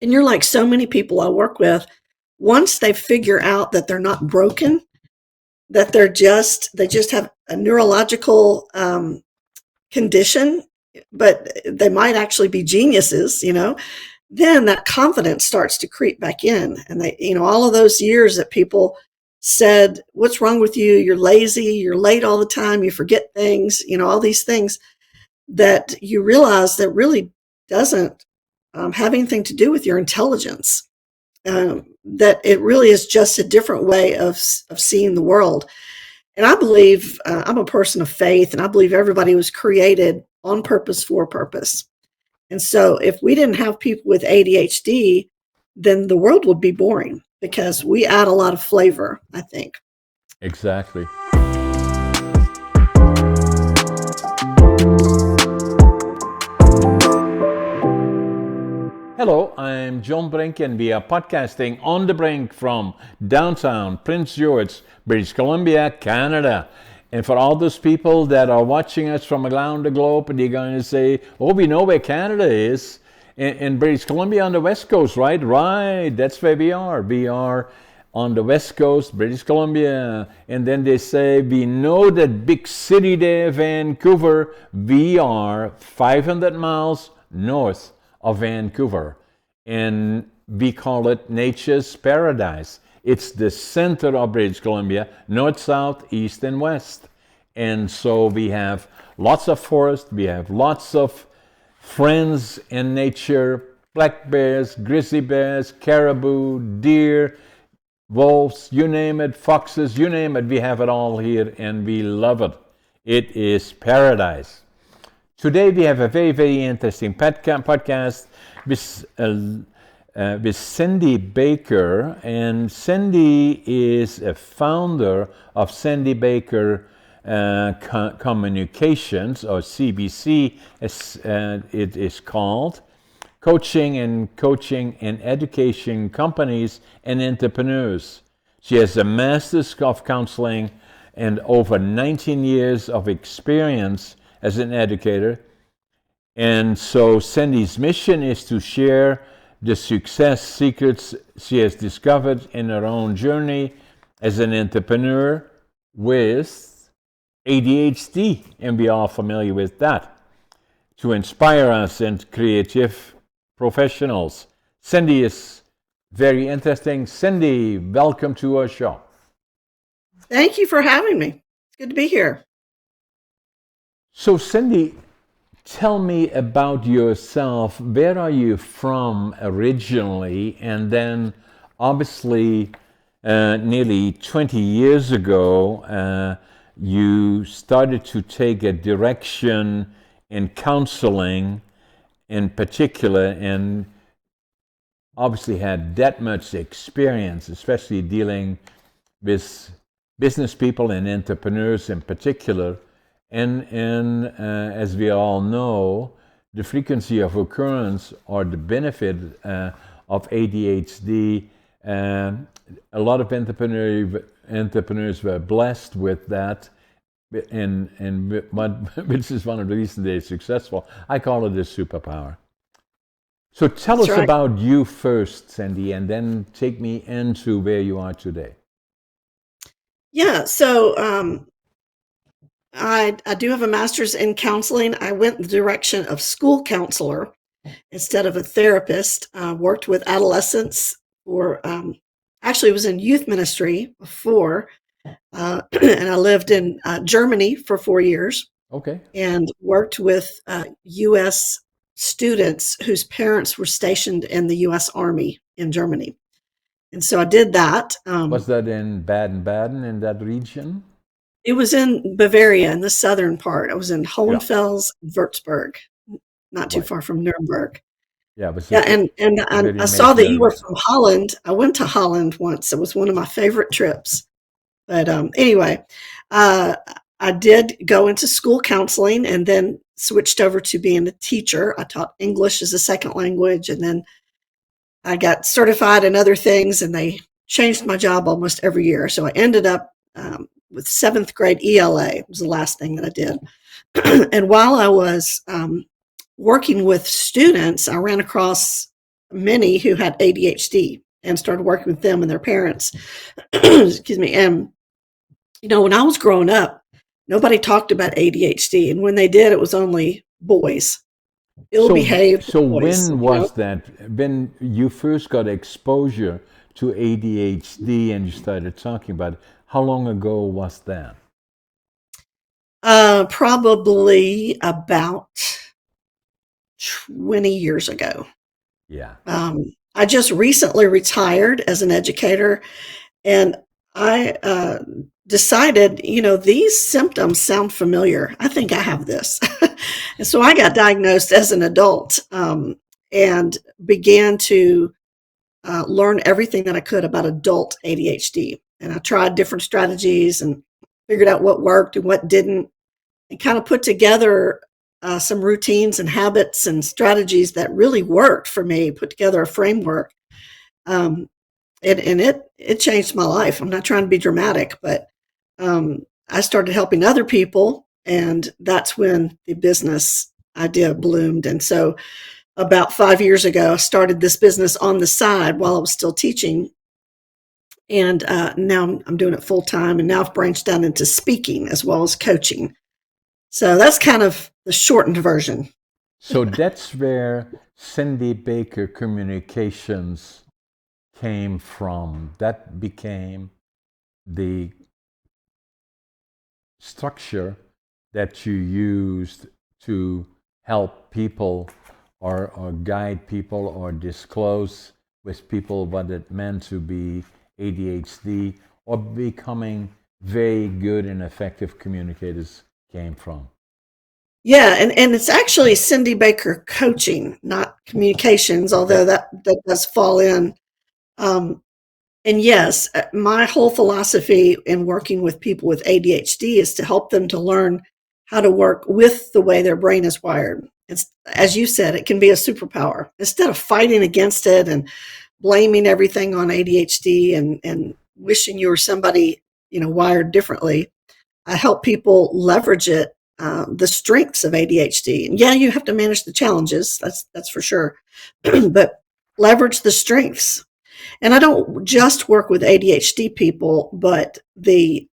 And you're like so many people I work with, once they figure out that they're not broken, that they just have a neurological condition, but they might actually be geniuses, then that confidence starts to creep back in. And all of those years that people said, what's wrong with you? You're lazy, you're late all the time, you forget things, all these things that you realize that really doesn't have anything to do with your intelligence. That it really is just a different way of seeing the world. And I believe I'm a person of faith, and I believe everybody was created on purpose for a purpose. And so if we didn't have people with ADHD, then the world would be boring because we add a lot of flavor, I think. Exactly. Hello, I'm John Brink, and we are podcasting on the Brink from downtown Prince George, British Columbia, Canada. And for all those people that are watching us from around the globe, and they're going to say, oh, we know where Canada is. In British Columbia on the West Coast, right? Right, that's where we are. We are on the West Coast, British Columbia. And then they say, we know that big city there, Vancouver. We are 500 miles north of Vancouver, and we call it nature's paradise. It's the center of British Columbia, north, south, east, and west. And so we have lots of forest, we have lots of friends in nature, black bears, grizzly bears, caribou, deer, wolves, you name it, foxes, you name it, we have it all here, and we love it. It is paradise. Today we have a very, very interesting podcast with Cindy Baker, and Cindy is a founder of Cindy Baker Communications, or CBC as it is called, coaching and education companies and entrepreneurs. She has a master's of counseling and over 19 years of experience as an educator. And so Cindy's mission is to share the success secrets she has discovered in her own journey as an entrepreneur with ADHD, and we are familiar with that, to inspire us and creative professionals. Cindy is very interesting. Cindy, welcome to our show. Thank you for having me. It's good to be here. So Cindy, tell me about yourself. Where are you from originally? And then, obviously, nearly 20 years ago, you started to take a direction in counseling in particular, and obviously had that much experience, especially dealing with business people and entrepreneurs in particular. And as we all know, the frequency of occurrence or the benefit of ADHD, a lot of entrepreneurs were blessed with that, and which is one of the reasons they're successful. I call it a superpower. So tell That's us right. about you first, Cindy, and then take me into where you are today. Yeah. So I do have a master's in counseling. I went the direction of school counselor instead of a therapist. Worked with adolescents, or actually was in youth ministry before, and I lived in Germany for 4 years Okay. and worked with U.S. students whose parents were stationed in the U.S. Army in Germany. And so I did that. Was that in Baden-Baden, in that region? It was in Bavaria, in the southern part. I was in Yeah, Hohenfels, Würzburg, not too right. far from Nuremberg. Yeah, it was Yeah, a and very I saw major that you were area. from Holland. I went to Holland once. It was one of my favorite trips. But anyway, uh, I did go into school counseling and then switched over to being a teacher. I taught English as a second language, and then I got certified in other things, and they changed my job almost every year. So I ended up with seventh grade ELA was the last thing that I did. And while I was working with students, I ran across many who had ADHD and started working with them and their parents. Excuse me. And, when I was growing up, nobody talked about ADHD. And when they did, it was only boys, ill So, behaved so boys, when was that? When you first got exposure to ADHD and you started talking about it, how long ago was that? Probably about 20 years ago. Yeah. I just recently retired as an educator, and I decided, these symptoms sound familiar. I think I have this. And so I got diagnosed as an adult, and began to learn everything that I could about adult ADHD. And I tried different strategies and figured out what worked and what didn't, and kind of put together some routines and habits and strategies that really worked for me, put together a framework. Um, and it changed my life. I'm not trying to be dramatic, but I started helping other people, and that's when the business idea bloomed. And so about 5 years ago, I started this business on the side while I was still teaching, and now I'm doing it full time. And now I've branched out into speaking as well as coaching. So that's kind of the shortened version. So that's where Cindy Baker Communications came from. That became the structure that you used to help people or guide people or disclose with people what it meant to be ADHD or becoming very good and effective communicators came from. Yeah, and it's actually Cindy Baker Coaching, not communications, although Okay. that does fall in. Um, and yes, my whole philosophy in working with people with ADHD is to help them to learn how to work with the way their brain is wired. It's, as you said, it can be a superpower. Instead of fighting against it and blaming everything on ADHD and wishing you were somebody, wired differently, I help people leverage it, the strengths of ADHD. And yeah, you have to manage the challenges. That's for sure, but leverage the strengths. And I don't just work with ADHD people, but the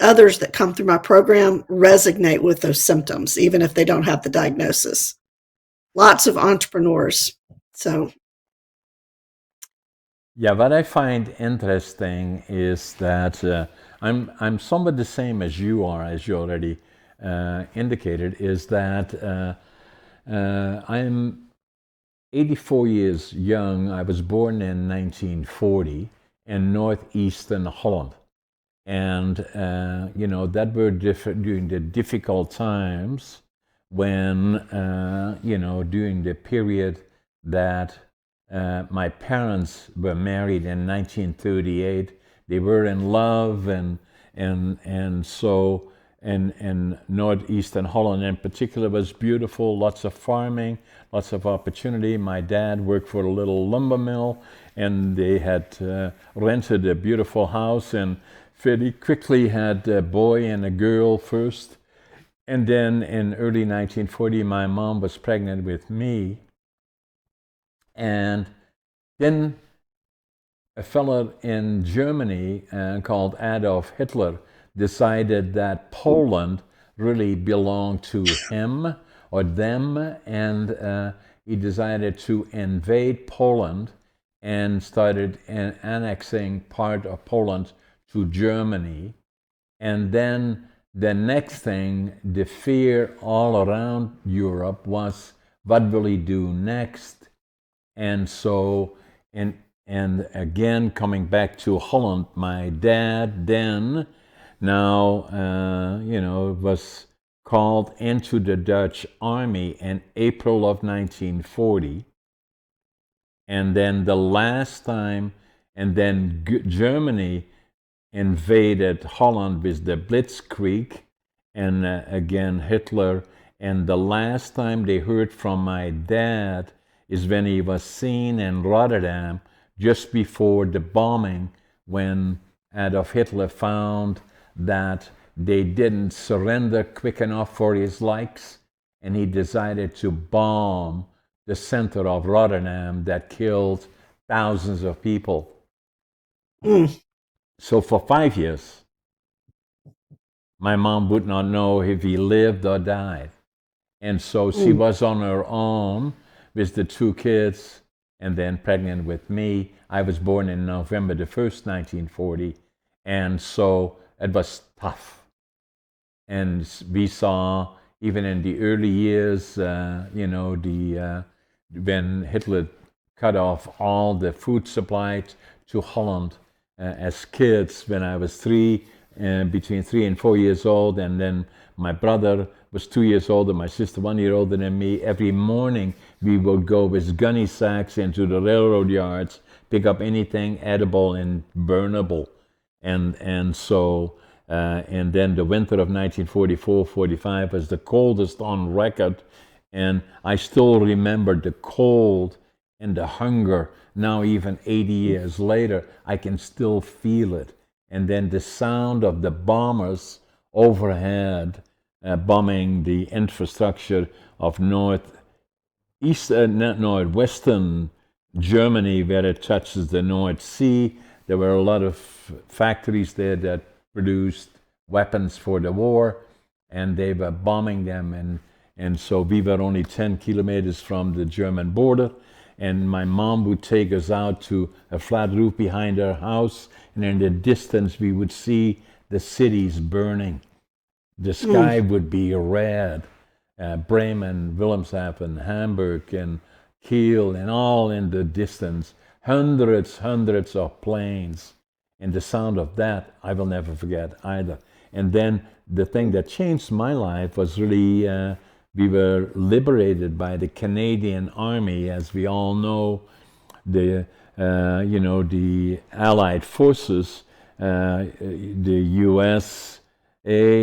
others that come through my program resonate with those symptoms, even if they don't have the diagnosis. Lots of entrepreneurs. So Yeah, what I find interesting is that I'm somewhat the same as you are, as you already indicated, is that I'm 84 years young. I was born in 1940 in northeastern Holland. And, that were during the difficult times when, during the period that my parents were married in 1938. They were in love, and so and northeastern Holland in particular was beautiful. Lots of farming, lots of opportunity. My dad worked for a little lumber mill, and they had rented a beautiful house, and very quickly had a boy and a girl first. And then in early 1940, my mom was pregnant with me. And then a fellow in Germany called Adolf Hitler decided that Poland really belonged to him or them, and he decided to invade Poland and started annexing part of Poland to Germany. And then the next thing, the fear all around Europe was, what will he do next? And so, and again, coming back to Holland, my dad then now, was called into the Dutch army in April of 1940. And then the last time, and then Germany invaded Holland with the Blitzkrieg, and again Hitler. And the last time they heard from my dad is when he was seen in Rotterdam just before the bombing, when Adolf Hitler found that they didn't surrender quick enough for his likes, and he decided to bomb the center of Rotterdam that killed thousands of people. So for 5 years, my mom would not know if he lived or died. And so she was on her own with the two kids and then pregnant with me. I was born in November the 1st, 1940. And so it was tough. And we saw, even in the early years, when Hitler cut off all the food supplies to Holland as kids, when I was between 3 and 4 years old, and then my brother was 2 years older, my sister 1 year older than me. Every morning we would go with gunny sacks into the railroad yards, pick up anything edible and burnable, and then the winter of 1944-45 was the coldest on record, and I still remember the cold and the hunger. Now, even 80 years later, I can still feel it. And then the sound of the bombers overhead bombing the infrastructure of northwestern Germany, where it touches the North Sea. There were a lot of factories there that produced weapons for the war, and they were bombing them. And so we were only 10 kilometers from the German border. And my mom would take us out to a flat roof behind her house, and in the distance we would see the cities burning. The sky would be red. Bremen, Wilhelmshaven, Hamburg, and Kiel, and all in the distance. Hundreds of planes. And the sound of that, I will never forget either. And then the thing that changed my life was really we were liberated by the Canadian Army. As we all know, the Allied forces, the USA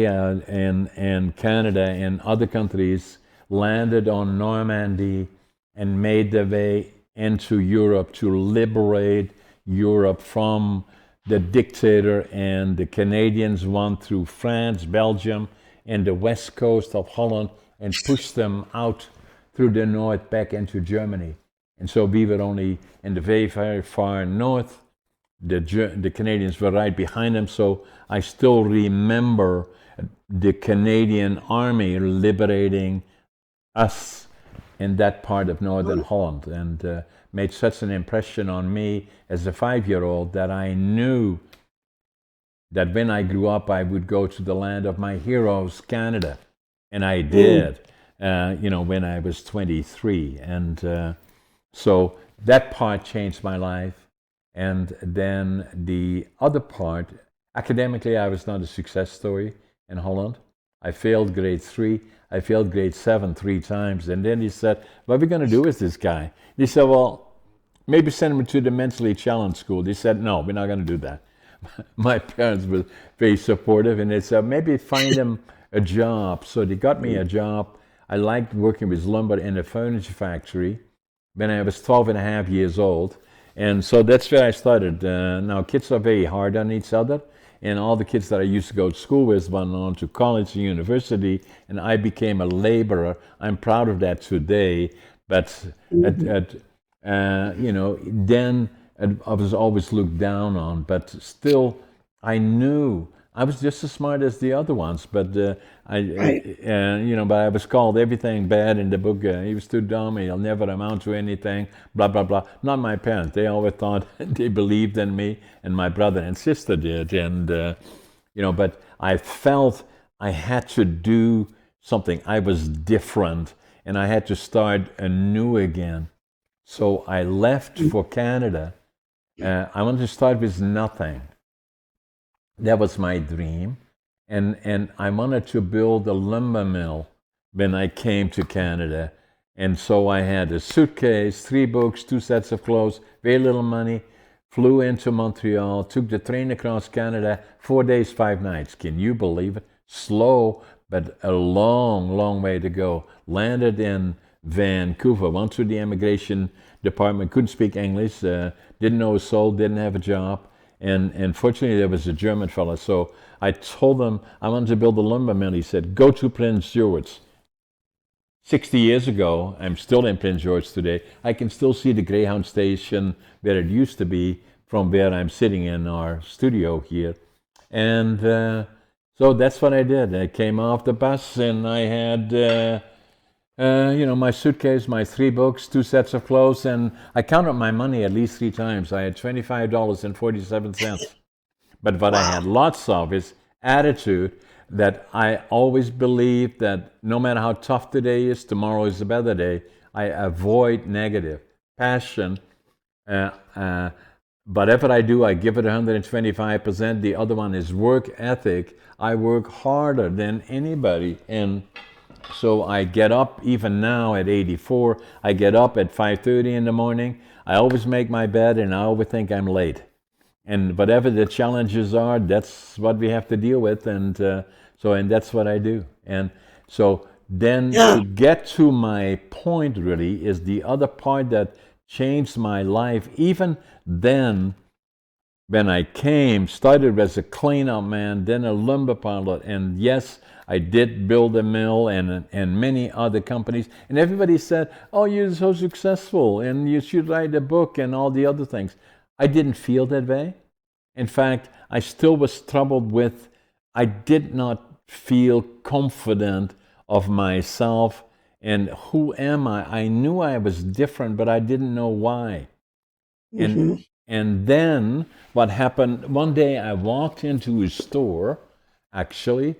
and Canada and other countries landed on Normandy and made their way into Europe to liberate Europe from the dictator. And the Canadians went through France, Belgium, and the west coast of Holland and pushed them out through the north back into Germany. And so we were only in the very, very far north. The Canadians were right behind them. So I still remember the Canadian Army liberating us in that part of northern Holland, and made such an impression on me as a 5-year-old that I knew that when I grew up I would go to the land of my heroes, Canada. And I did, when I was 23. And so that part changed my life. And then the other part, academically, I was not a success story in Holland. I failed grade 3. I failed grade 7 3 times. And then he said, what are we going to do with this guy? He said, well, maybe send him to the mentally challenged school. They said, no, we're not going to do that. My parents were very supportive, and they said, maybe find him a job. So they got me a job. I liked working with lumber in a furniture factory when I was 12 and a half years old. And so that's where I started. Now, kids are very hard on each other. And all the kids that I used to go to school with went on to college and university, and I became a laborer. I'm proud of that today. But then I was always looked down on. But still, I knew I was just as smart as the other ones. But but I was called everything bad in the book. He was too dumb. He'll never amount to anything. Blah blah blah. Not my parents. They always thought they believed in me, and my brother and sister did. And but I felt I had to do something. I was different, and I had to start anew again. So I left for Canada. I wanted to start with nothing. That was my dream. And I wanted to build a lumber mill when I came to Canada. And so I had a suitcase, 3 books, 2 sets of clothes, very little money, flew into Montreal, took the train across Canada, 4 days, 5 nights. Can you believe it? Slow, but a long, long way to go. Landed in Vancouver, went through the immigration department, couldn't speak English, didn't know a soul, didn't have a job. And fortunately, there was a German fellow. So I told him I wanted to build a lumber mill. He said, go to Prince George. 60 years ago, I'm still in Prince George today. I can still see the Greyhound station where it used to be from where I'm sitting in our studio here. And so that's what I did. I came off the bus and I had, my suitcase, my 3 books, 2 sets of clothes, and I counted my money at least 3 times. I had $25.47. But what I had Wow. lots of is attitude, that I always believe that no matter how tough today is, tomorrow is a better day. I avoid negative. Passion, uh, uh, whatever I do, I give it 125%. The other one is work ethic. I work harder than anybody. And so I get up, even now at 84, I get up at 5:30 in the morning. I always make my bed and I always think I'm late. And whatever the challenges are, that's what we have to deal with. And that's what I do. And so then Yeah. to get to my point really is the other part that changed my life. Even then, when I started as a cleanup man, then a lumber pilot, and yes, I did build a mill and many other companies. And everybody said, "Oh, you're so successful, and you should write a book," and all the other things. I didn't feel that way. In fact, I still was troubled with. I did not feel confident of myself and who am I. I knew I was different, but I didn't know why. And Hmm. and then what happened, one day I walked into a store, actually,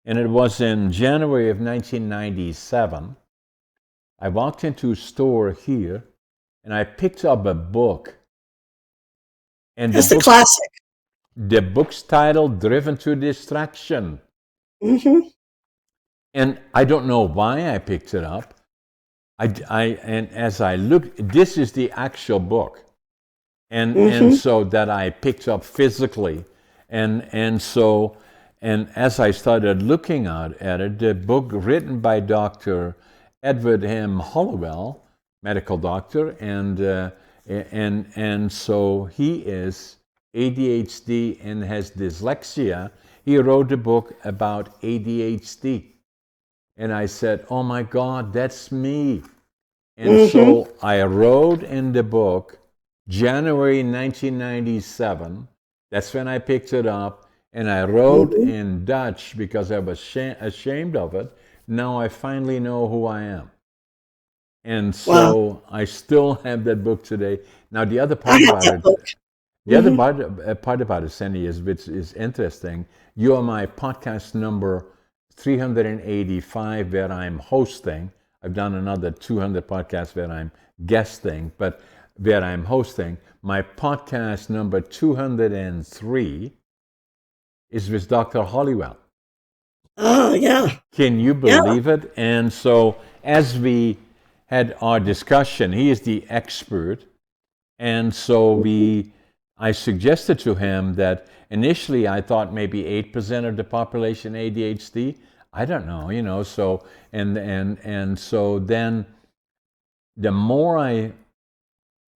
and it was in January of 1997. I walked into a store here and I picked up a book. And That's the classic. the book's titled Driven to Distraction. Hmm. And I don't know why I picked it up. And as I look, this is the actual book. And Hmm. so that I picked up physically, and as I started looking at it, the book written by Dr. Edward M. Hollowell, medical doctor, and so he is ADHD and has dyslexia. He wrote a book about ADHD, and I said, "Oh my God, that's me." And Hmm. so I wrote in the book, January 1997. That's when I picked it up. And I wrote Hmm. in Dutch because I was ashamed of it. Now I finally know who I am. And Wow. so I still have that book today. Now, the other I part have about that it, book. the other Hmm. part about it, Sandy, is which is interesting. You are my podcast number 385, where I'm hosting. I've done another 200 podcasts where I'm guesting, but where I'm hosting. My podcast number 203 is with Dr. Hollowell. Oh, yeah. Can you Yeah. believe it? And so, as we had our discussion, he is the expert. And so I suggested to him that initially I thought maybe 8% of the population ADHD. I don't know, So and so then the more I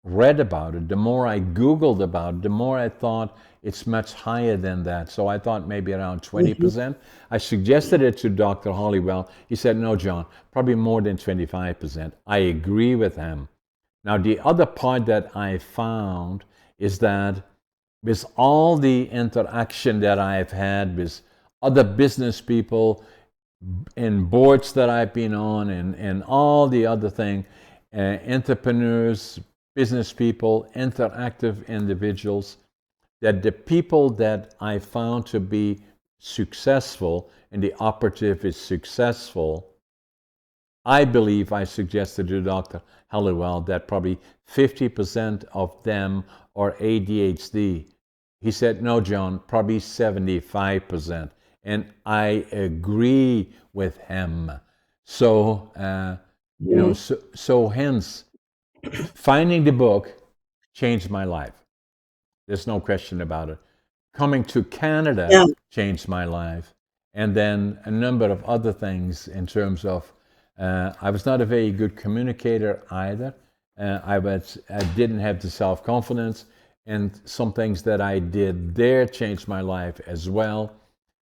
read about it, the more I Googled about it, the more I thought it's much higher than that. So I thought maybe around Hmm. 20%. I suggested it to Dr. Hollowell. He said, "No, John, probably more than 25%. I agree with him. Now, the other part that I found is that with all the interaction that I've had with other business people in boards that I've been on and all the other thing, entrepreneurs, business people, interactive individuals, that the people that I found to be successful and the operative is successful, I believe I suggested to Dr. Halliwell that probably 50% of them are ADHD. He said, "No, John, probably 75%." And I agree with him. So, Hmm. so hence, finding the book changed my life. There's no question about it. Coming to Canada Yeah. changed my life. And then a number of other things in terms of, I was not a very good communicator either. I didn't have the self confidence, and some things that I did there changed my life as well.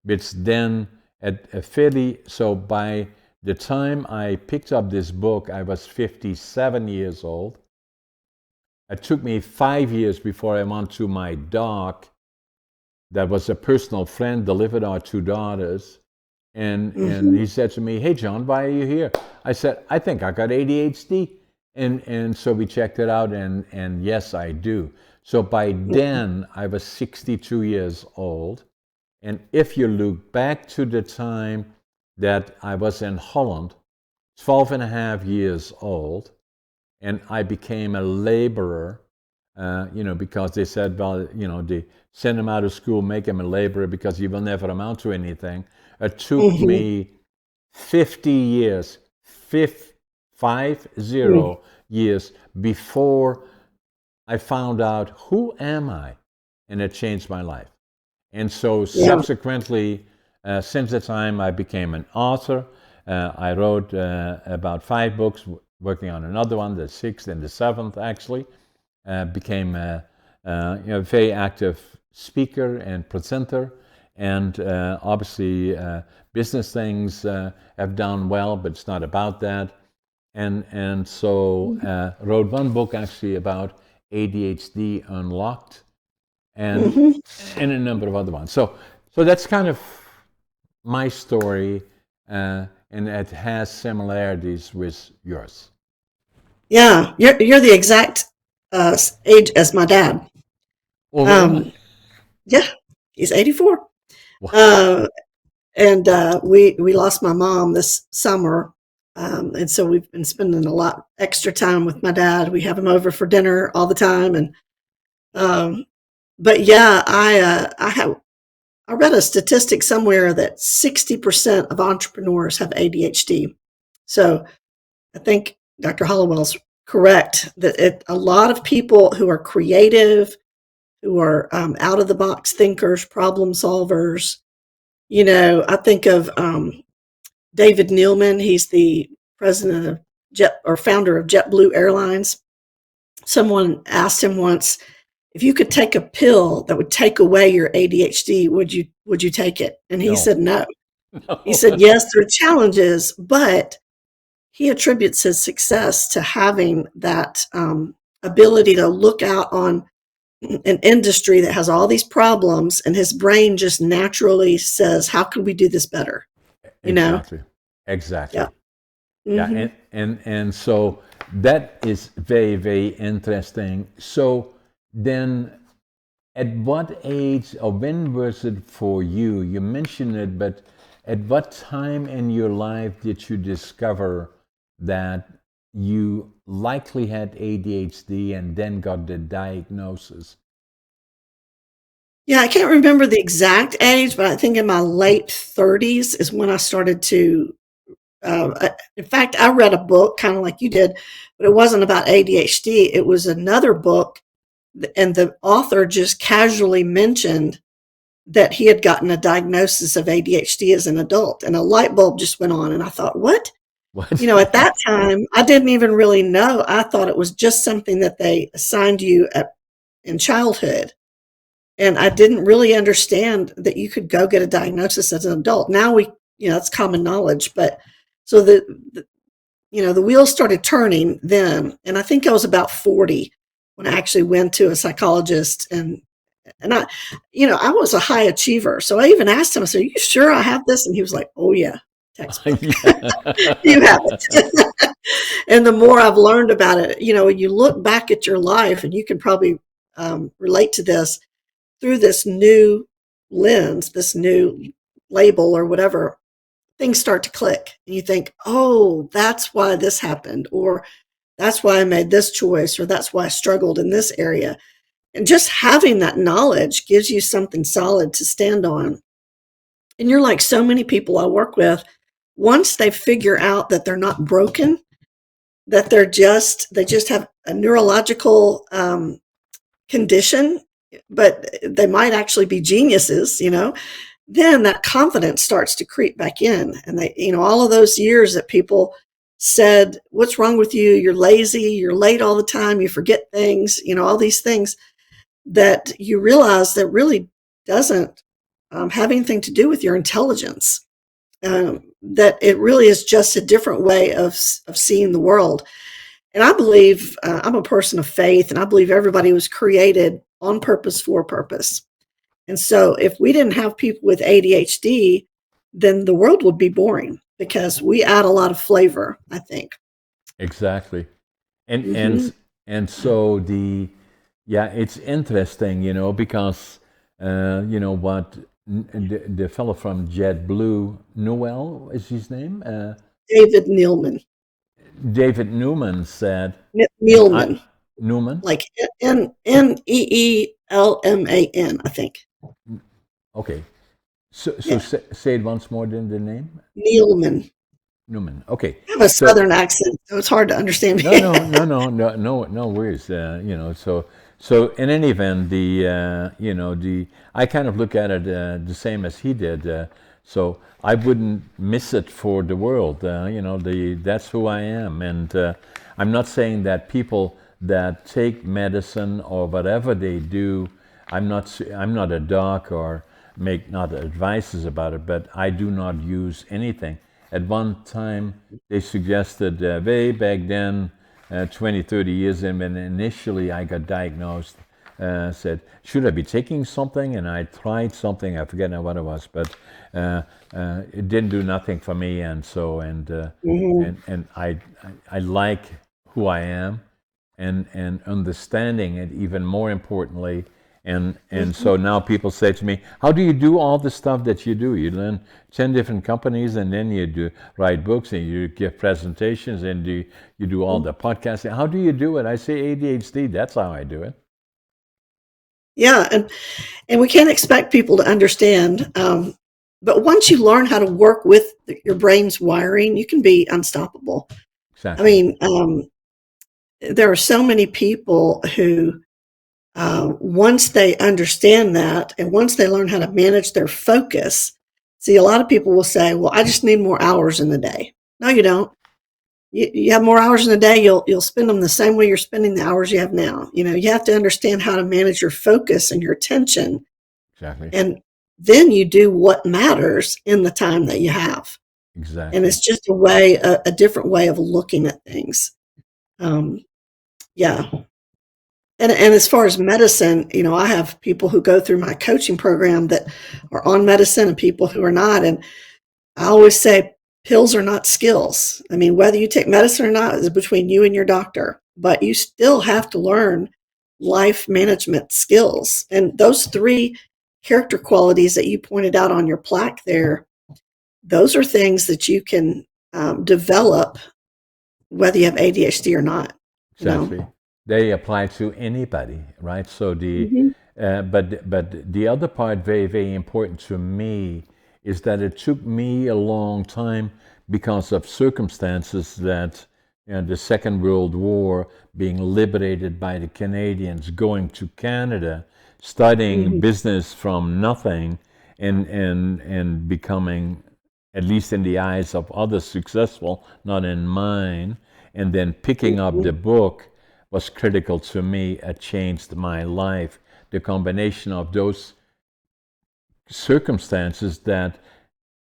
Which then, at a fairly so by the time I picked up this book, I was 57 years old. It took me 5 years before I went to my doc, that was a personal friend, delivered our two daughters. And Mm-hmm. he said to me, "Hey, John, why are you here?" I said, "I think I got ADHD." And so we checked it out, and yes, I do. So by then, I was 62 years old. And if you look back to the time that I was in Holland, 12 and a half years old, and I became a laborer, because they said, well, they send him out of school, make him a laborer because he will never amount to anything. It took Mm-hmm. me 50 years, 50 years before I found out who am I, and it changed my life. And so Yeah. subsequently, since the time I became an author, I wrote about 5 books, working on another one, the sixth and the seventh actually. Became a very active speaker and presenter, and obviously business things have done well, but it's not about that. And so wrote one book actually about ADHD Unlocked, and Mm-hmm. and a number of other ones. So that's kind of my story, and it has similarities with yours. Yeah. You're the exact age as my dad. Oh, really? Um, yeah, he's 84. Wow. Uh, and we lost my mom this summer, and so we've been spending a lot extra time with my dad. We have him over for dinner all the time, and um, but yeah, I read a statistic somewhere that 60% of entrepreneurs have ADHD. So I think Dr. Hollowell's correct that a lot of people who are creative, who are out of the box thinkers, problem solvers. I think of David Nealman. He's the president of Jet or founder of JetBlue Airlines. Someone asked him once, if you could take a pill that would take away your ADHD, would you take it? And he No. said no. He No. said yes, there are challenges, but he attributes his success to having that ability to look out on an industry that has all these problems, and his brain just naturally says, "How can we do this better?" You know? Exactly. Yeah. Exactly. Yeah. Hmm. And so that is very, very interesting. So then, at what age or when was it for you? You mentioned it, but at what time in your life did you discover that you likely had ADHD and then got the diagnosis? Yeah, I can't remember the exact age, but I think in my late 30s is when I started to. In fact, I read a book kind of like you did, but it wasn't about ADHD. It was another book, and the author just casually mentioned that he had gotten a diagnosis of ADHD as an adult, and a light bulb just went on. And I thought, what? What? At that time, I didn't even really know. I thought it was just something that they assigned you in childhood. And I didn't really understand that you could go get a diagnosis as an adult. Now it's common knowledge. But so the wheels started turning then. And I think I was about 40 when I actually went to a psychologist, and I was a high achiever. So I even asked him, I said, "Are you sure I have this?" And he was like, "Oh yeah, textbook. You have Yeah. it." And the more I've learned about it, when you look back at your life, and you can probably relate to this through this new lens, this new label or whatever, things start to click. And you think, oh, that's why this happened, or that's why I made this choice, or that's why I struggled in this area. And just having that knowledge gives you something solid to stand on. And you're like so many people I work with, once they figure out that they're not broken, that they just have a neurological condition, but they might actually be geniuses. Then that confidence starts to creep back in. And all of those years that people said, "What's wrong with you? You're lazy, you're late all the time, you forget things," all these things that you realize that really doesn't have anything to do with your intelligence. that it really is just a different way of seeing the world. And I believe I'm a person of faith, and I believe everybody was created on purpose for purpose. And so, if we didn't have people with ADHD, then the world would be boring because we add a lot of flavor, I think. Exactly. And Hmm. and and so the yeah, it's interesting, because what the fellow from JetBlue, Noel is his name, David Nealman. David Newman said, I Nealman, Newman. like Neelman, I think. Okay, so Yeah, say it once more. Than the name Nealman. Newman. Okay, I have a so southern accent, so it's hard to understand no, me. no, no, no, no, no worries. So in any event, the I kind of look at it the same as he did. So I wouldn't miss it for the world. That's who I am, and I'm not saying that people that take medicine or whatever they do, I'm not a doc or make not advices about it, but I do not use anything. At one time, they suggested way back then, 20, 30 years in, when initially I got diagnosed, said, should I be taking something? And I tried something, I forget now what it was, but uh, it didn't do nothing for me. And so, Hmm. and I like who I am, and understanding it even more importantly. And Hmm. so now people say to me, how do you do all the stuff that you do? You learn 10 different companies, and then you do write books, and you give presentations, and you do all the podcasting. How do you do it? I say ADHD. That's how I do it. Yeah, and we can't expect people to understand. But once you learn how to work with your brain's wiring, you can be unstoppable. I Exactly. mean, there are so many people who, once they understand that and once they learn how to manage their focus, see, a lot of people will say, well, I just need more hours in the day. No, you don't. You have more hours in the day, you'll spend them the same way you're spending the hours you have now. You have to understand how to manage your focus and your attention, Exactly. and then you do what matters in the time that you have. And Exactly. it's just a different way of looking at things. Um, yeah. And as far as medicine, I have people who go through my coaching program that are on medicine and people who are not. And I always say pills are not skills. I mean, whether you take medicine or not is between you and your doctor, but you still have to learn life management skills. And those three character qualities that you pointed out on your plaque there, those are things that you can develop whether you have ADHD or not, you know. Exactly. They apply to anybody, right? So Hmm. but the other part, very very important to me, is that it took me a long time because of circumstances that, the Second World War, being liberated by the Canadians, going to Canada, studying Hmm. business from nothing, and becoming, at least in the eyes of others, successful, not in mine, and then picking up the book was critical to me. It changed my life. The combination of those circumstances that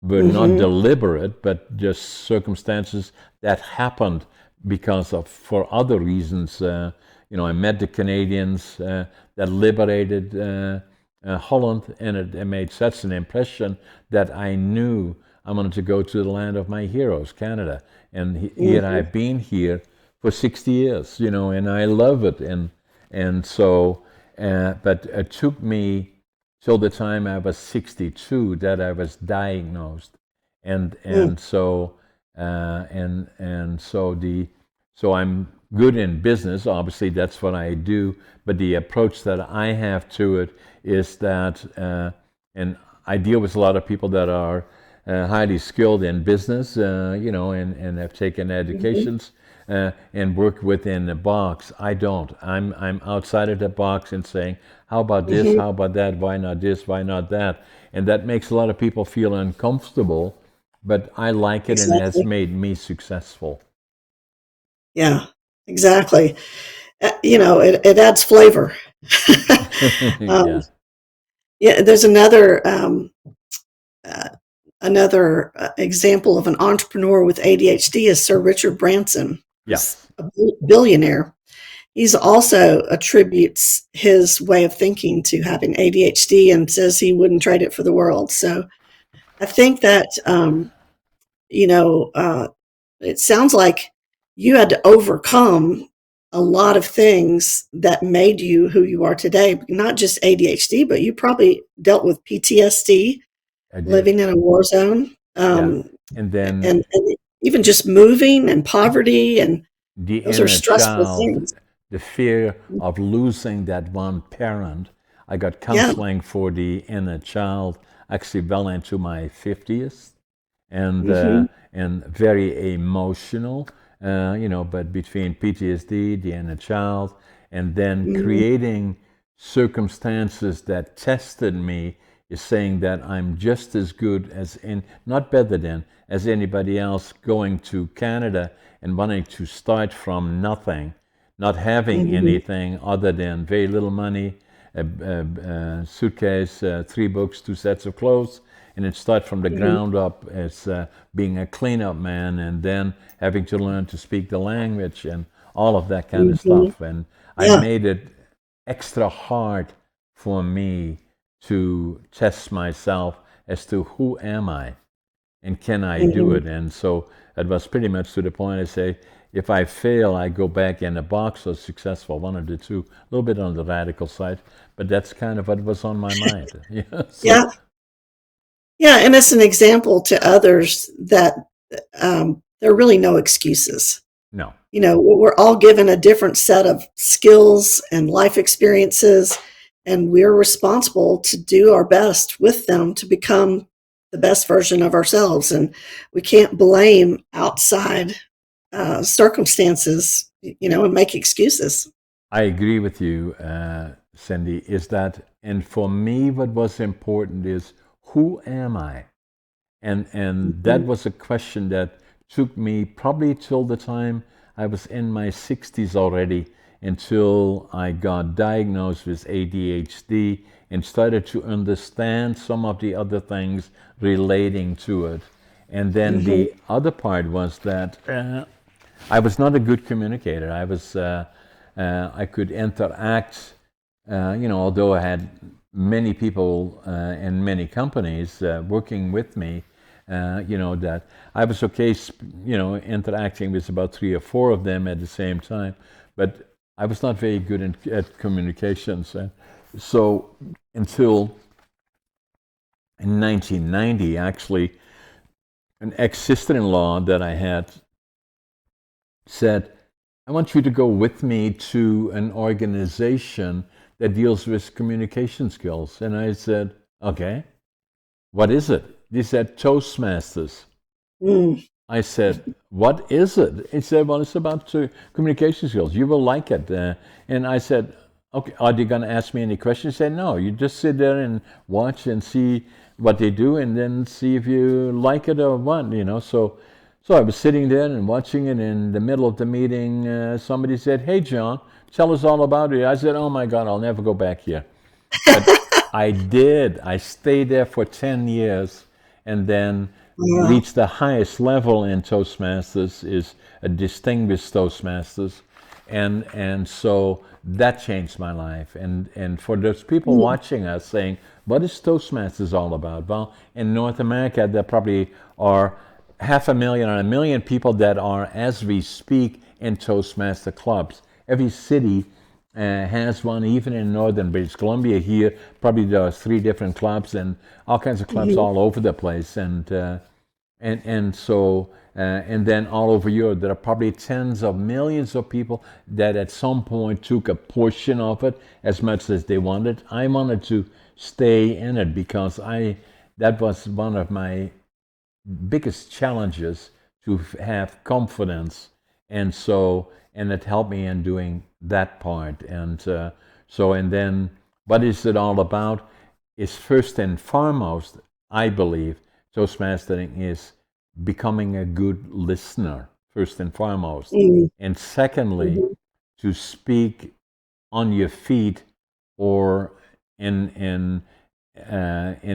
were not Hmm. deliberate, but just circumstances that happened because of, for other reasons. I met the Canadians that liberated Holland, and it made such an impression that I knew I wanted to go to the land of my heroes, Canada. And here Hmm. I've been here for 60 years, and I love it. And so, but it took me till the time I was 62 that I was diagnosed, and Hmm. and so and so the so I'm good in business. Obviously, that's what I do. But the approach that I have to it is that, and I deal with a lot of people that are highly skilled in business, and have taken Hmm. educations and work within the box. I don't. I'm outside of the box and saying, how about this? Hmm. How about that? Why not this? Why not that? And that makes a lot of people feel uncomfortable. But I like it, and it has Exactly. made me successful. Yeah, exactly. It adds flavor. um, Yeah. yeah, there's another another example of an entrepreneur with ADHD is Sir Richard Branson, who's Yes, a billionaire. He's also attributes his way of thinking to having ADHD and says he wouldn't trade it for the world. So I think that, you know, it sounds like you had to overcome a lot of things that made you who you are today, not just ADHD, but you probably dealt with PTSD, I did. living in a war zone, Yeah. And then and even just moving and poverty, and the those are inner stressful child, things. the fear of losing that one parent. I got Yeah. counseling for the inner child actually well into my 50th, Hmm. and very emotional, but between PTSD, the inner child, and then Hmm. creating circumstances that tested me is saying that I'm just as good as not better than, as anybody else going to Canada and wanting to start from nothing, not having Hmm. anything other than very little money, a suitcase, 3 books, 2 sets of clothes, and then start from the Hmm. ground up as being a cleanup man, and then having to learn to speak the language and all of that kind of Hmm. stuff. And I Yeah. made it extra hard for me to test myself as to who am I and can I do Hmm. it. And so it was pretty much to the point I say, if I fail, I go back in a box or successful, one of the two, a little bit on the radical side, but that's kind of what was on my mind. Yeah. So Yeah. Yeah. And it's an example to others that there are really no excuses. no, We're all given a different set of skills and life experiences, and we're responsible to do our best with them to become the best version of ourselves. And we can't blame outside circumstances, and make excuses. I agree with you, Cindy. Is that, and for me, what was important is who am I? And that Mhm. was a question that took me probably till the time I was in my 60s already, until I got diagnosed with ADHD and started to understand some of the other things relating to it. And then Mhm. the other part was that I was not a good communicator. I could interact, although I had many people and many companies working with me, that I was okay, interacting with about 3 or 4 of them at the same time, but I was not very good at communications. So until in 1990, actually, an ex-sister-in-law that I had said, I want you to go with me to an organization that deals with communication skills. And I said, okay, what is it? He said, Toastmasters. Mm. I said, what is it? He said, well, it's about communication skills. You will like it. And I said, okay, are they going to ask me any questions? He said, no, you just sit there and watch and see what they do and then see if you like it or what. So I was sitting there and watching it. In the middle of the meeting, somebody said, hey, John, tell us all about it. I said, oh my God, I'll never go back here. But I did. I stayed there for 10 years and then Wow. reached the highest level in Toastmasters, is a distinguished Toastmasters. And so that changed my life. And for those people Mm. watching us saying, what is Toastmasters all about? Well, in North America, there probably are 500,000 or 1 million people that are, as we speak, in Toastmaster clubs. Every city has one, even in northern British Columbia here. Probably there are 3 different clubs and all kinds of clubs Mhm. all over the place. And then all over Europe, there are probably tens of millions of people that at some point took a portion of it as much as they wanted. I wanted to stay in it because that was one of my biggest challenges, to have confidence, and it helped me in doing that part. And then what is it all about? Is first and foremost, I believe, Toastmastering is becoming a good listener first and foremost, Mm. and secondly, Mhm. to speak on your feet or in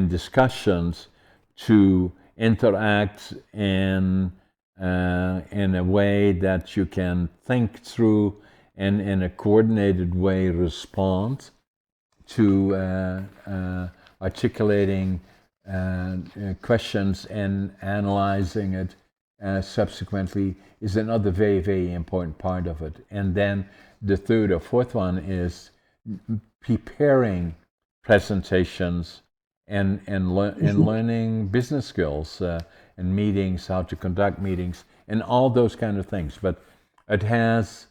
discussions, to interact in a way that you can think through and in a coordinated way respond to articulating questions and analyzing it subsequently is another very, very important part of it. And then the third or fourth one is preparing presentations and learning business skills and meetings, how to conduct meetings, and all those kind of things. But it has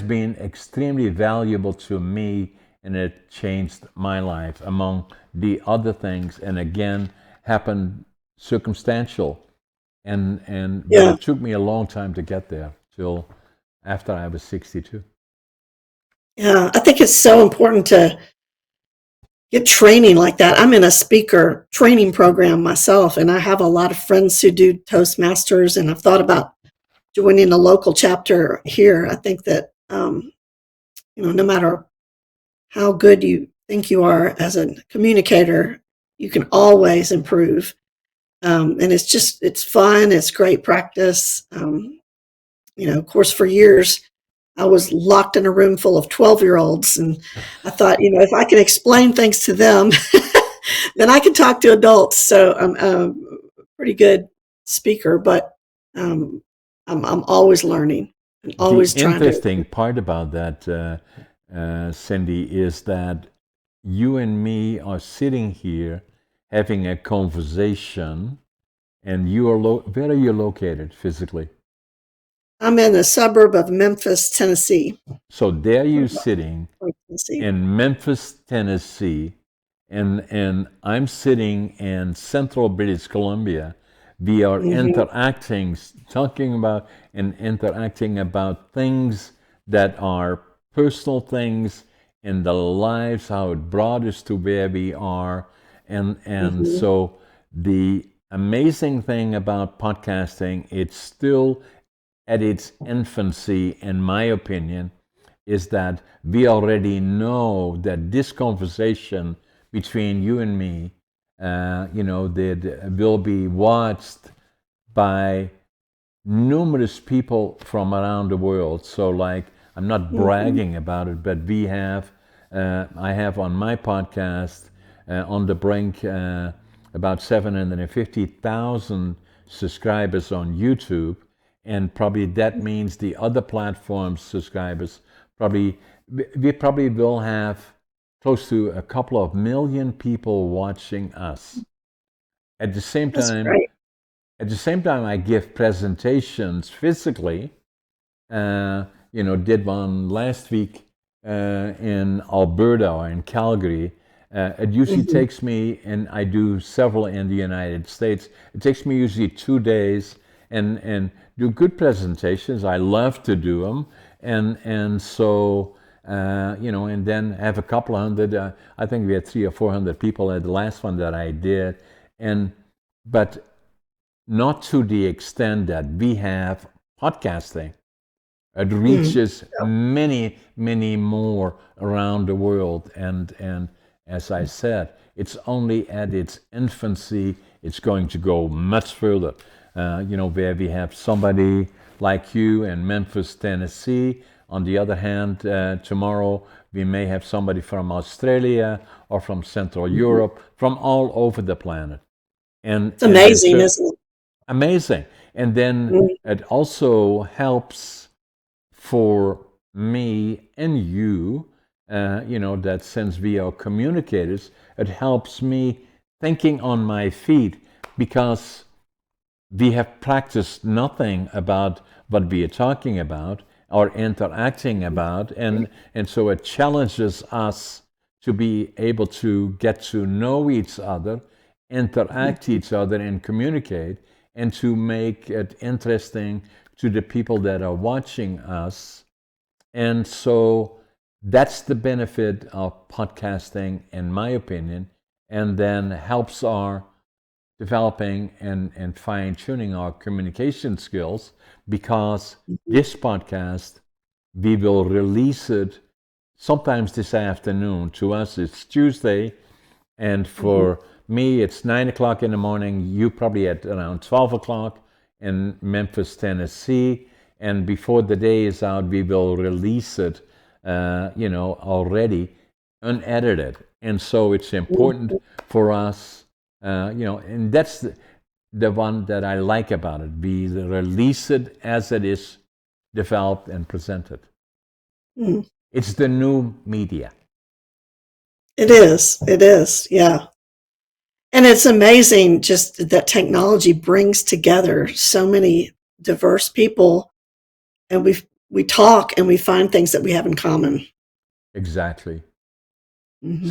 been extremely valuable to me, and it changed my life among the other things. And again, happened circumstantial, but Yeah. it took me a long time to get there, till after I was 62. Yeah. I think it's so important to get training like that. I'm in a speaker training program myself, and I have a lot of friends who do Toastmasters, and I've thought about joining a local chapter here. I think that, no matter how good you think you are as a communicator, you can always improve. And it's fun. It's great practice. Of course, for years, I was locked in a room full of 12-year-olds, and I thought, if I can explain things to them, then I can talk to adults. So I'm a pretty good speaker, but I'm always learning and The always trying to. interesting part about that, Cindy, is that you and me are sitting here having a conversation, and you are where are you located physically? I'm in a suburb of Memphis, Tennessee. So there you sitting Tennessee. in Memphis, Tennessee, and I'm sitting in central British Columbia. We are Hmm. interacting, talking about and interacting about things that are personal things in the lives, how it brought us to where we are, and Hmm. so the amazing thing about podcasting, it's still at its infancy, in my opinion, is that we already know that this conversation between you and me, that will be watched by numerous people from around the world. So, like, I'm not Hmm. bragging about it, but I have on my podcast, on the Brink, about 750,000 subscribers on YouTube, and probably that means the other platforms subscribers probably we probably will have close to a couple of million people watching us. At the same That's time, great. I give presentations physically. Did one last week in Alberta or in Calgary. It usually Hmm. takes me, and I do several in the United States. It takes me usually 2 days, and do good presentations. I love to do them, and so and then have a couple of hundred. I think we had 300 or 400 people at the last one that I did, and but not to the extent that we have podcasting. It Mm. reaches many, many more around the world. And as I said, it's only at its infancy. It's going to go much further. Where we have somebody like you in Memphis, Tennessee. On the other hand, tomorrow we may have somebody from Australia or from Central Mhm. Europe, from all over the planet. And It's and it's amazing, isn't it? amazing. And then Mm. it also helps for me and you, that since we are communicators, it helps me thinking on my feet, because we have practiced nothing about what we are talking about or interacting about, and so it challenges us to be able to get to know each other, interact each other, and communicate, and to make it interesting to the people that are watching us. And so that's the benefit of podcasting, in my opinion, and then helps our developing and fine tuning our communication skills, because this podcast, we will release it sometimes this afternoon. To us, it's Tuesday, and Mhm. for me, it's 9 o'clock in the morning. You probably at around 12 o'clock in Memphis, Tennessee. And before the day is out, we will release it, already unedited. And so it's important for us, and that's the one that I like about it. We release it as it is developed and presented. Mm. It's the new media. It is. It is. Yeah. And it's amazing just that technology brings together so many diverse people, and we talk and we find things that we have in common. Exactly. Hmm.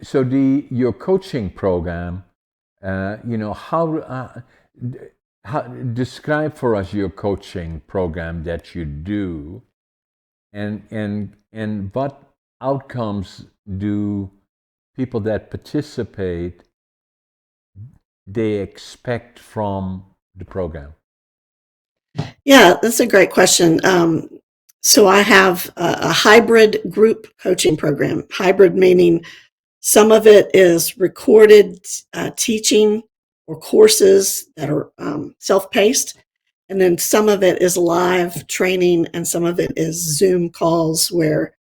So your coaching program, how describe for us your coaching program that you do, and what outcomes do people that participate they expect from the program? Yeah, that's a great question. So I have a hybrid group coaching program. Hybrid meaning some of it is recorded teaching or courses that are self-paced, and then some of it is live training, and some of it is Zoom calls where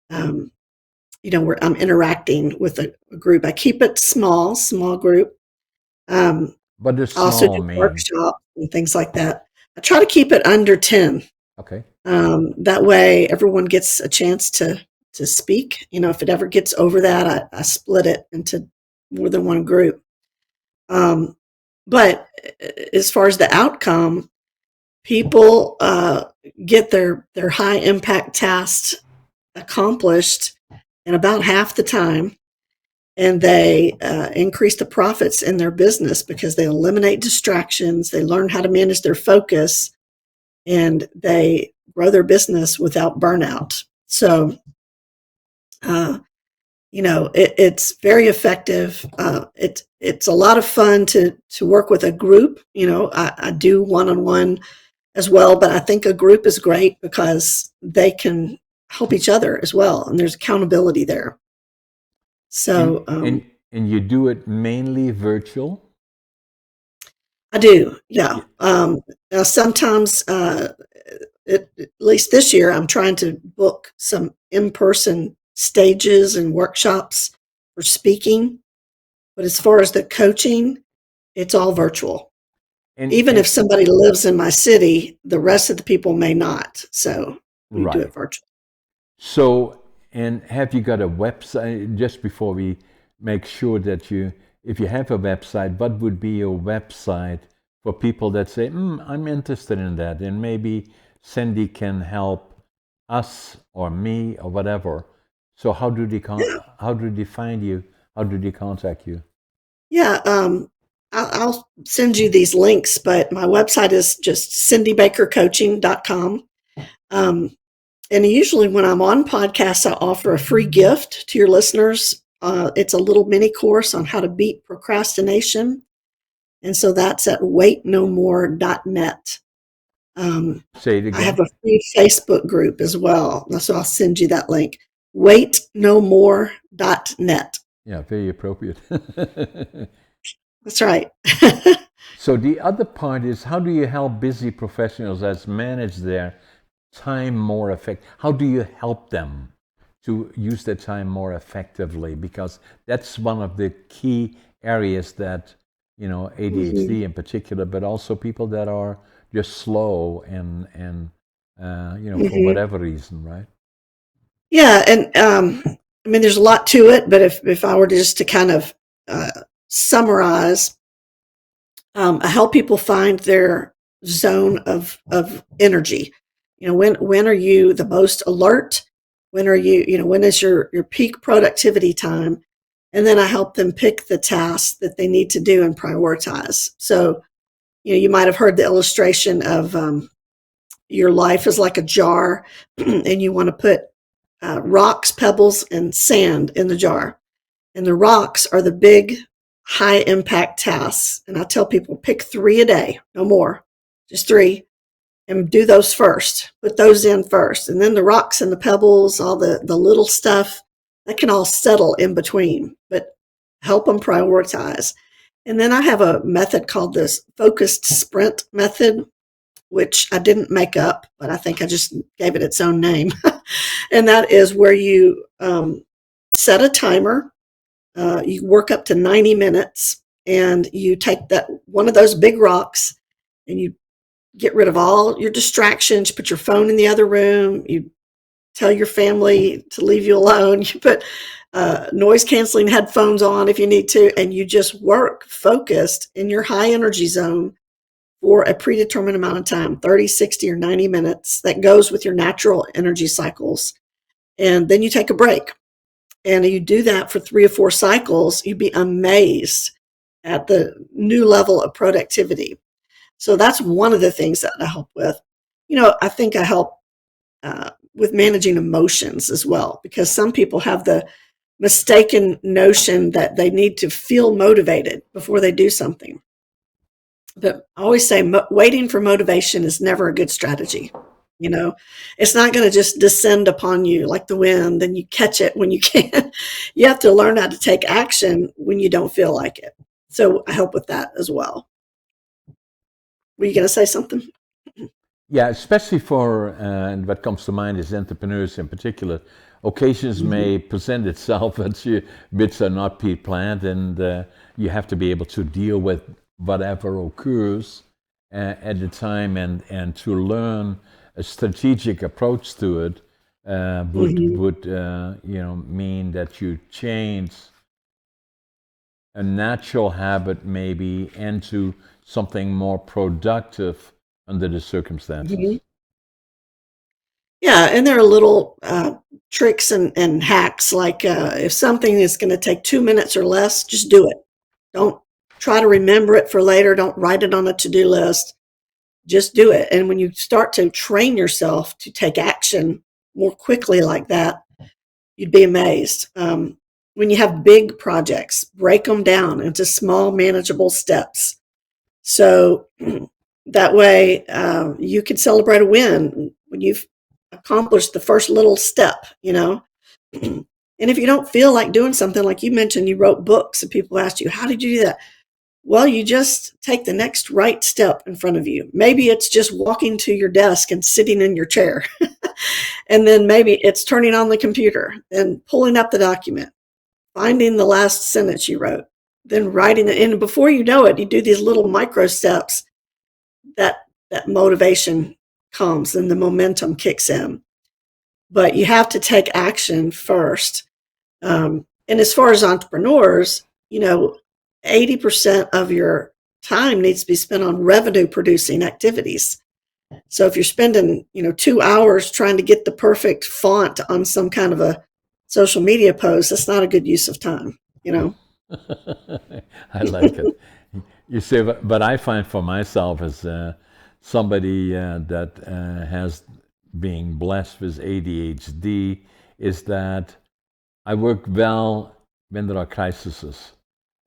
um, where I'm interacting with a group. I keep it small group. Um, What does I also small do mean? workshops and things like that. I try to keep it under 10. Okay. That way everyone gets a chance to speak. If it ever gets over that, I split it into more than one group. But as far as the outcome, people get their high impact tasks accomplished in about half the time, and they increase the profits in their business because they eliminate distractions, they learn how to manage their focus, and they grow their business without burnout. So, it's very effective. It's a lot of fun to work with a group. I do one-on-one as well, but I think a group is great because they can help each other as well, and there's accountability there. And So and and you do it mainly virtual? I do, yeah. Yeah. Sometimes, at least this year, I'm trying to book some in-person stages and workshops for speaking. But as far as the coaching, it's all virtual. And Even if somebody lives in my city, the rest of the people may not. So we do right. it virtual. So, and have you got a website? Just before we make sure that if you have a website, what would be your website for people that say, I'm interested in that, and maybe Cindy can help us or me or whatever. So how do they find you? How do they contact you? Yeah, I'll send you these links, but my website is just cindybakercoaching.com. Um, And usually, when I'm on podcasts, I offer a free gift to your listeners. It's a little mini course on how to beat procrastination. And so that's at waitnomore.net. Um, Say it I have again. a free Facebook group as well. So I'll send you that link. Waitnomore.net. Yeah, very appropriate. That's right. So the other part is, how do you help busy professionals as manage their time more effect? How do you help them to use their time more effectively? Because that's one of the key areas that, Mhm. ADHD in particular, but also people that are just slow and for Mhm. whatever reason, right? Yeah, and I mean, there's a lot to it, but if I were just to kind of uh, summarize, I help people find their zone of energy. When are you the most alert? When is your peak productivity time? And then I help them pick the tasks that they need to do and prioritize. So, you might have heard the illustration of your life is like a jar, and you want to put rocks, pebbles, and sand in the jar. And the rocks are the big, high impact tasks. And I tell people pick 3 a day, no more, just 3, and do those first. Put those in first. And then the rocks and the pebbles, all the little stuff, that can all settle in between. But help them prioritize. And then I have a method called this focused sprint method, which I didn't make up, but I think I just gave it its own name. And that is where you set a timer. You work up to 90 minutes, and you take that one of those big rocks, and you get rid of all your distractions. You put your phone in the other room. You tell your family to leave you alone. You put noise canceling headphones on if you need to, and you just work focused in your high energy zone for a predetermined amount of time, 30, 60, or 90 minutes, that goes with your natural energy cycles. And then you take a break. And you do that for 3 or 4 cycles, you'd be amazed at the new level of productivity. So that's one of the things that I help with. I think I help with managing emotions as well, because some people have the mistaken notion that they need to feel motivated before they do something. But I always say waiting for motivation is never a good strategy. You know, it's not going to just descend upon you like the wind and you catch it when you can. You have to learn how to take action when you don't feel like it. So I help with that as well. Were you going to say something? Yeah, especially for, and what comes to mind is entrepreneurs in particular. Occasions may present itself that you bits are not pre-planned, and you have to be able to deal with whatever occurs at the time, and to learn a strategic approach to it would mean that you change a natural habit maybe into something more productive under the circumstances. Yeah, and there are little tricks and hacks, like if something is going to take 2 minutes or less, just do it. Don't try to remember it for later. Don't write it on a to-do list. Just do it. And when you start to train yourself to take action more quickly like that, you'd be amazed. When you have big projects, break them down into small, manageable steps. So that way you can celebrate a win when you've accomplished the first little step, And if you don't feel like doing something, like you mentioned, you wrote books and people asked you, how did you do that? Well, you just take the next right step in front of you. Maybe it's just walking to your desk and sitting in your chair. And then maybe it's turning on the computer and pulling up the document, finding the last sentence you wrote, then writing it. And before you know it, you do these little micro steps, that motivation comes and the momentum kicks in. But you have to take action first. And as far as entrepreneurs, 80% of your time needs to be spent on revenue producing activities. So if you're spending, 2 hours trying to get the perfect font on some kind of a social media post, that's not a good use of time. I like it. You see, but I find for myself as somebody that has being blessed with ADHD is that I work well when there are crises,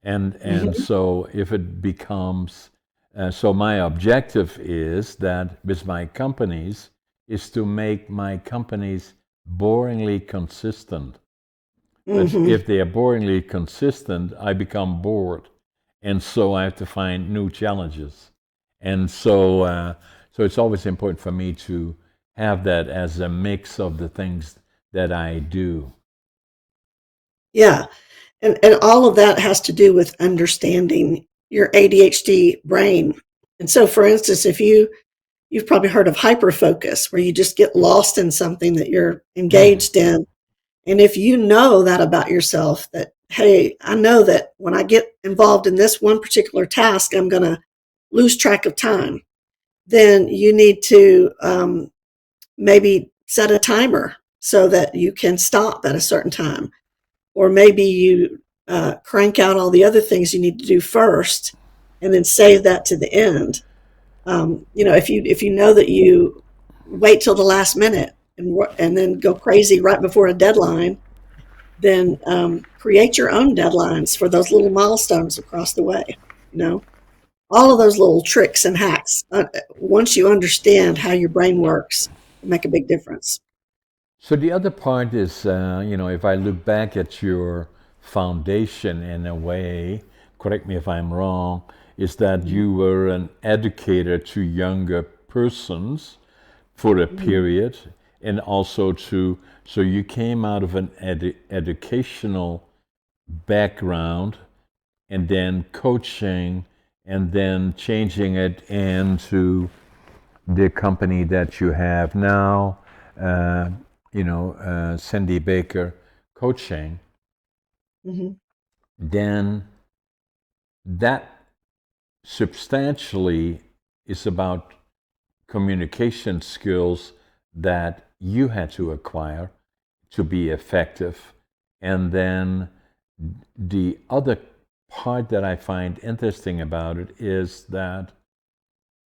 and so if it becomes so my objective is that with my companies is to make my companies boringly consistent. But if they are boringly consistent, I become bored, and so I have to find new challenges. And so it's always important for me to have that as a mix of the things that I do. Yeah. And all of that has to do with understanding your ADHD brain. And so, for instance, if you've probably heard of hyperfocus, where you just get lost in something that you're Mm. engaged in. And if you know that about yourself, that, hey, I know that when I get involved in this one particular task, I'm going to lose track of time, then you need to maybe set a timer so that you can stop at a certain time. Or maybe you crank out all the other things you need to do first and then save that to the end. If you know that you wait till the last minute and then go crazy right before a deadline, then create your own deadlines for those little milestones across the way. You know, all of those little tricks and hacks. Once you understand how your brain works, make a big difference. So the other part is, if I look back at your foundation in a way, correct me if I'm wrong, is that you were an educator to younger persons for a Mhm. period, and also so you came out of an educational background, and then coaching, and then changing it into the company that you have now, uh, Cindy Baker Coaching. Mhm. Then that substantially is about communication skills that you had to acquire to be effective. And then the other part that I find interesting about it is that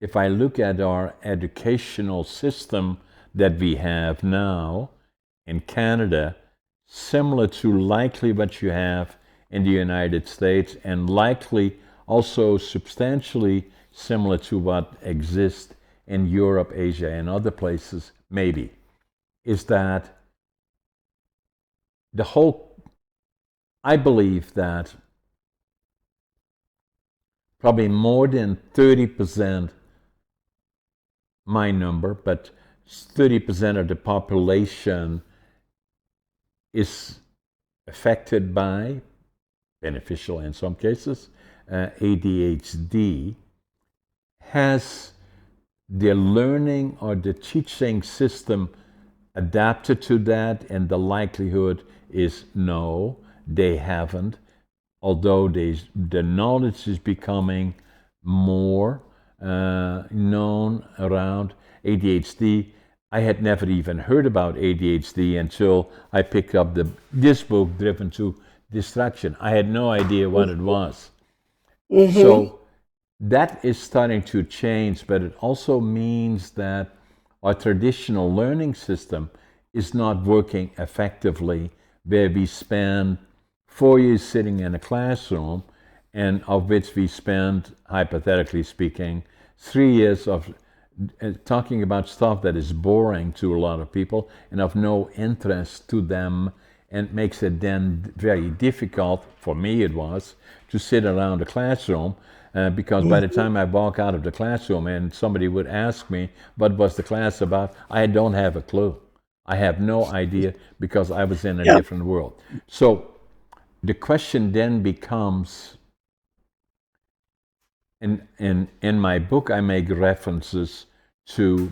if I look at our educational system that we have now in Canada, similar to likely what you have in the United States, and likely also substantially similar to what exists in Europe, Asia, and other places, maybe, is that the whole, I believe that probably more than 30%, my number, but 30% of the population is affected by, beneficial in some cases, ADHD, has the learning or the teaching system adapted to that, and the likelihood is no, they haven't. Although the knowledge is becoming more known around ADHD. I had never even heard about ADHD until I picked up this book, Driven to Distraction. I had no idea what it was. Mhm. So that is starting to change, but it also means that our traditional learning system is not working effectively, where we spend 4 years sitting in a classroom, and of which we spend, hypothetically speaking, 3 years of talking about stuff that is boring to a lot of people and of no interest to them, and makes it then very difficult, for me it was, to sit around the classroom, because by the Mhm. time I walk out of the classroom and somebody would ask me, what was the class about? I don't have a clue. I have no idea, because I was in a Yeah. different world. So the question then becomes, in my book, I make references to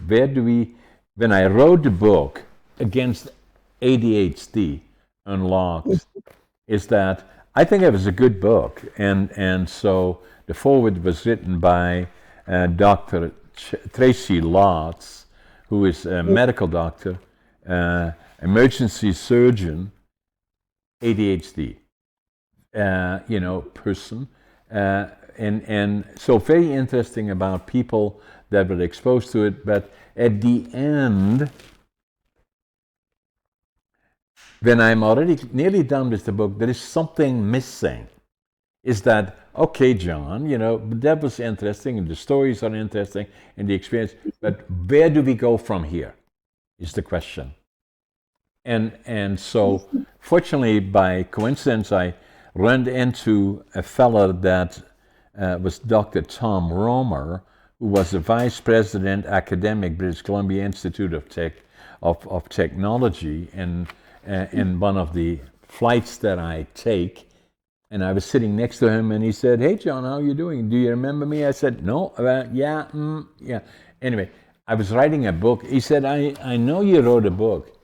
when I wrote the book against ADHD Unlocked, is that I think it was a good book. And so the foreword was written by Dr. Tracy Lotz, who is a medical doctor, emergency surgeon, ADHD, person. Uh, and so very interesting about people that were exposed to it. But at the end, when I'm already nearly done with the book, there is something missing. Is that, okay, John, that was interesting, and the stories are interesting, and the experience, but where do we go from here is the question. And so fortunately, by coincidence, I ran into a fellow that was Dr. Tom Romer, who was the vice president academic, British Columbia Institute of Technology, and in one of the flights that I take. And I was sitting next to him, and he said, "Hey, John, how are you doing? Do you remember me?" I said, "No." Yeah, yeah. Anyway, I was writing a book. He said, I know you wrote a book.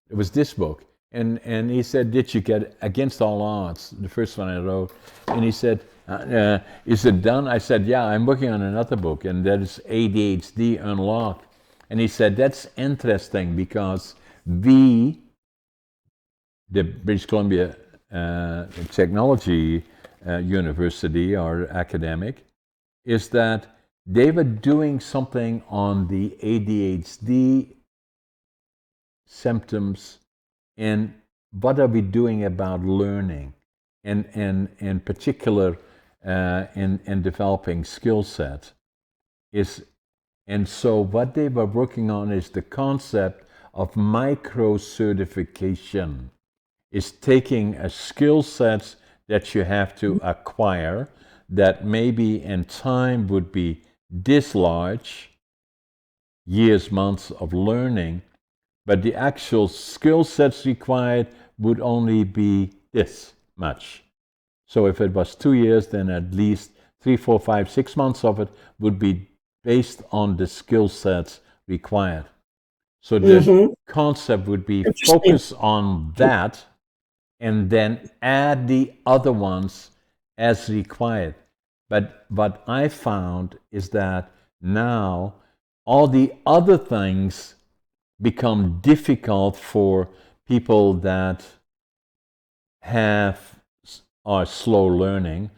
It was this book. And he said, "Did you get Against All Odds?" The first one I wrote. And he said, "Is it done?" I said, "Yeah, I'm working on another book, and that is ADHD Unlocked." And he said, "That's interesting, because the British Columbia Technology University, or academic, is that they were doing something on the ADHD symptoms, and what are we doing about learning, and in particular in developing skill sets is." And so what they were working on is the concept of micro certification. is taking a skill sets that you have to acquire that maybe in time would be this large, years, months of learning, but the actual skill sets required would only be this much. So if it was 2 years, then at least 3, 4, 5, 6 months of it would be based on the skill sets required. So the Mm-hmm. concept would be Interesting. focus on that and then add the other ones as required. But what I found is that now all the other things become difficult for people that have are slow learning,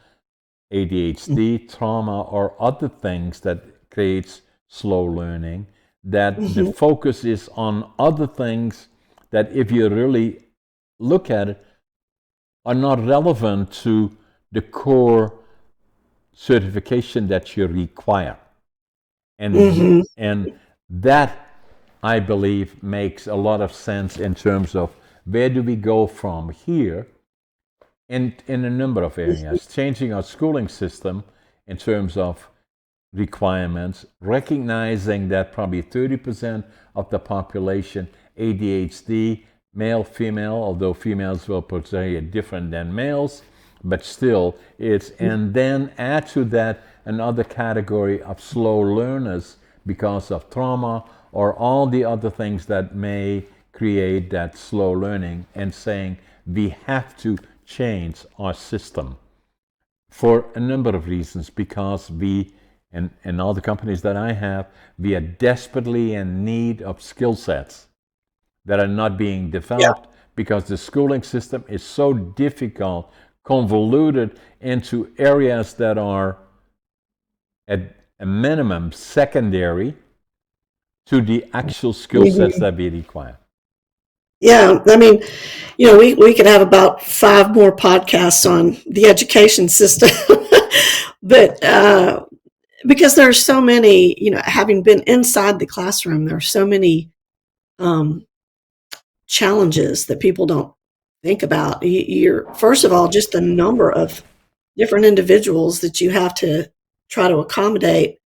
ADHD, trauma, or other things that creates slow learning, that the Mm-hmm. focus is on other things that if you really look at it are not relevant to the core certification that you require. And Mm-hmm. and that I believe makes a lot of sense in terms of where do we go from here in a number of areas, changing our schooling system in terms of requirements, recognizing that probably 30% of the population ADHD, male, female, although females will portray it different than males, but still it's, and then add to that another category of slow learners because of trauma or all the other things that may create that slow learning, and saying we have to change our system for a number of reasons, because we and all the companies that I have, we are desperately in need of skill sets that are not being Yeah. developed because the schooling system is so difficult, convoluted into areas that are at a minimum secondary to the actual skill sets Mm-hmm. that we require. Yeah. I mean, we could have about 5 more podcasts on the education system, but because there are so many, having been inside the classroom, there are so many um, challenges that people don't think about. You're first of all just the number of different individuals that you have to try to accommodate,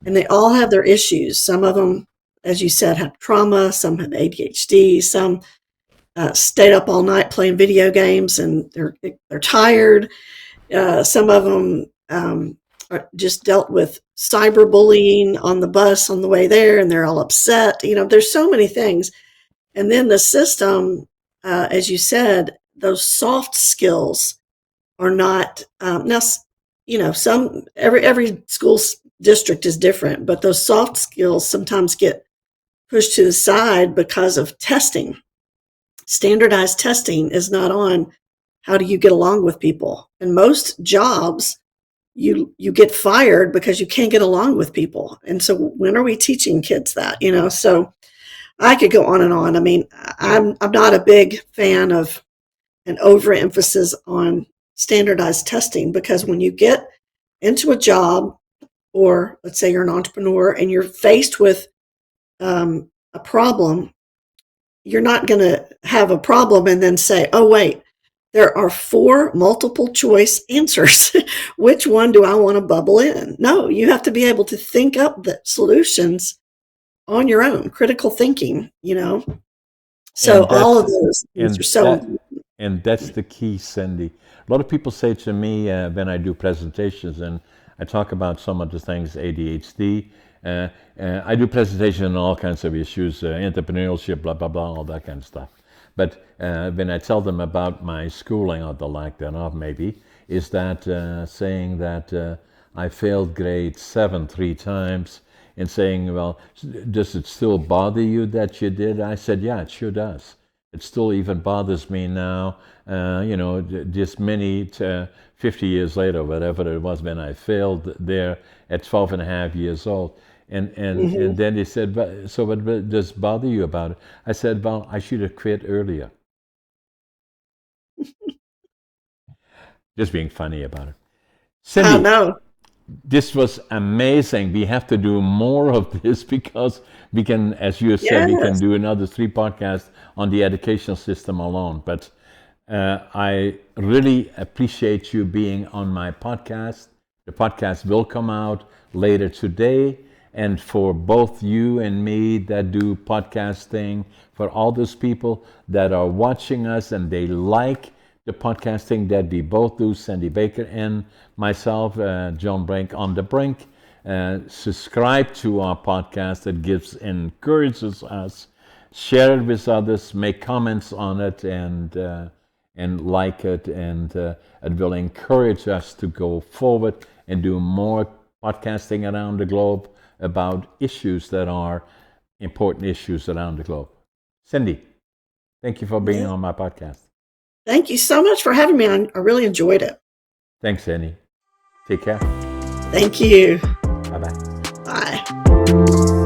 and they all have their issues. Some of them, as you said, have trauma. Some have ADHD. Some stayed up all night playing video games and they're tired. Some of them are just dealt with cyberbullying on the bus on the way there, and they're all upset. There's so many things. And then the system, as you said, those soft skills are not now. Some every school district is different, but those soft skills sometimes get pushed to the side because of testing. Standardized testing is not on how do you get along with people. And most jobs, you get fired because you can't get along with people. And so when are we teaching kids that? So I could go on and on. I mean, I'm not a big fan of an overemphasis on standardized testing, because when you get into a job, or let's say you're an entrepreneur and you're faced with a problem, you're not going to have a problem and then say, oh, wait, there are 4 multiple choice answers. Which one do I want to bubble in? No, you have to be able to think up the solutions on your own, critical thinking. So And all of that's those things are and so that important. and that's the key, Cindy. A lot of people say to me when I do presentations and I talk about some of the things, ADHD. I do presentations on all kinds of issues, entrepreneurship, blah blah blah, all that kind of stuff. But when I tell them about my schooling, or the like thereof, maybe, is that saying that I failed grade 7 3 times, and saying, well, does it still bother you that you did? I said, yeah, it sure does. It still even bothers me now, just 50 years later, whatever it was, when I failed there at 12 and a half years old. And Mhm. then they said, but, so what does bother you about it? I said, well, I should have quit earlier. Just being funny about it. I Cindy, know. this was amazing. We have to do more of this because we can, as you said, we can Yes. do another 3 podcasts on the educational system alone. But I really appreciate you being on my podcast. The podcast will come out later today. And for both you and me that do podcasting, for all those people that are watching us and they like the podcasting that we both do, Sandy Baker and myself, John Brink on the Brink, subscribe to our podcast. It encourages us. Share it with others, make comments on it, and like it, and it will encourage us to go forward and do more podcasting around the globe about issues that are important issues around the globe. Cindy, thank you for being Yeah. on my podcast. Thank you so much for having me on. I really enjoyed it. Thanks, Cindy. Take care. Thank you. Bye-bye. Bye.